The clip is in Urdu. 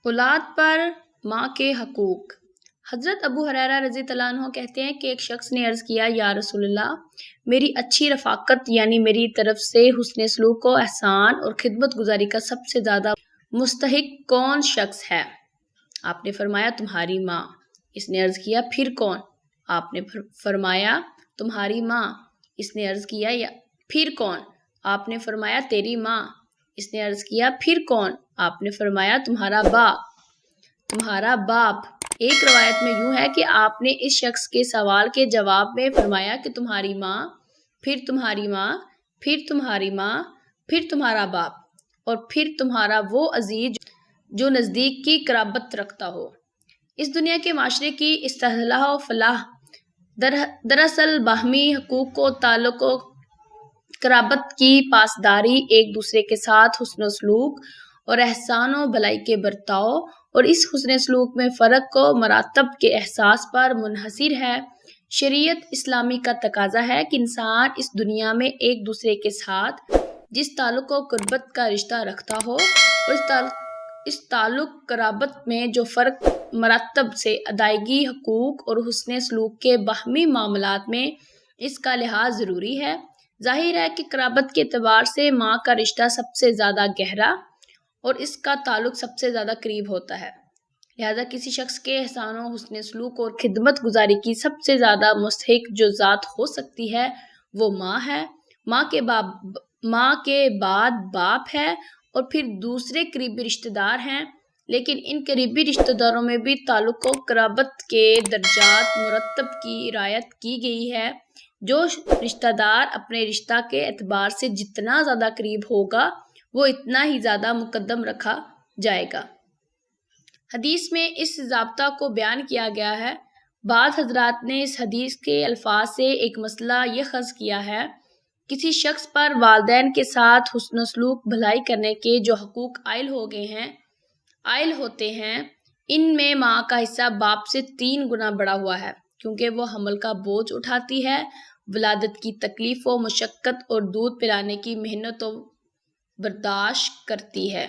اولاد پر ماں کے حقوق۔ حضرت ابو ہریرہ رضی اللہ عنہ کہتے ہیں کہ ایک شخص نے عرض کیا، یا رسول اللہ، میری اچھی رفاقت یعنی میری طرف سے حسن سلوک و احسان اور خدمت گزاری کا سب سے زیادہ مستحق کون شخص ہے؟ آپ نے فرمایا تمہاری ماں۔ اس نے عرض کیا پھر کون؟ آپ نے فرمایا تمہاری ماں۔ اس نے عرض کیا پھر کون؟ آپ نے فرمایا تیری ماں۔ اس نے عرض کیا پھر کون؟ آپ نے فرمایا تمہارا باپ۔ ایک روایت میں یوں ہے کہ آپ نے اس شخص کے سوال کے جواب میں فرمایا کہ تمہاری ماں، پھر تمہاری ماں، پھر تمہاری ماں، پھر تمہارا باپ، اور پھر تمہارا وہ عزیز جو نزدیک کی قرابت رکھتا ہو۔ اس دنیا کے معاشرے کی اصلاح و فلاح دراصل باہمی حقوق و تعلق و قرابت کی پاسداری، ایک دوسرے کے ساتھ حسن و سلوک اور احسان و بھلائی کے برتاؤ اور اس حسن سلوک میں فرق و مراتب کے احساس پر منحصر ہے۔ شریعت اسلامی کا تقاضا ہے کہ انسان اس دنیا میں ایک دوسرے کے ساتھ جس تعلق و قربت کا رشتہ رکھتا ہو اور اس تعلق قرابت میں جو فرق مراتب سے ادائیگی حقوق اور حسن سلوک کے باہمی معاملات میں اس کا لحاظ ضروری ہے۔ ظاہر ہے کہ قرابت کے اعتبار سے ماں کا رشتہ سب سے زیادہ گہرا اور اس کا تعلق سب سے زیادہ قریب ہوتا ہے، لہذا کسی شخص کے احسان و حسن سلوک اور خدمت گزاری کی سب سے زیادہ مستحق جو ذات ہو سکتی ہے وہ ماں ہے۔ ماں کے بعد باپ ہے اور پھر دوسرے قریبی رشتہ دار ہیں، لیکن ان قریبی رشتہ داروں میں بھی تعلق و قرابت کے درجات مرتب کی رعایت کی گئی ہے۔ جو رشتہ دار اپنے رشتہ کے اعتبار سے جتنا زیادہ قریب ہوگا وہ اتنا ہی زیادہ مقدم رکھا جائے گا۔ حدیث میں اس ضابطہ کو بیان کیا گیا ہے۔ بعض حضرات نے اس حدیث کے الفاظ سے ایک مسئلہ یہ اخذ کیا ہے، کسی شخص پر والدین کے ساتھ حسن و سلوک بھلائی کرنے کے جو حقوق عائل ہوتے ہیں، ان میں ماں کا حصہ باپ سے 3 گنا بڑا ہوا ہے، کیونکہ وہ حمل کا بوجھ اٹھاتی ہے، ولادت کی تکلیف و مشقت اور دودھ پلانے کی محنت و برداشت کرتی ہے۔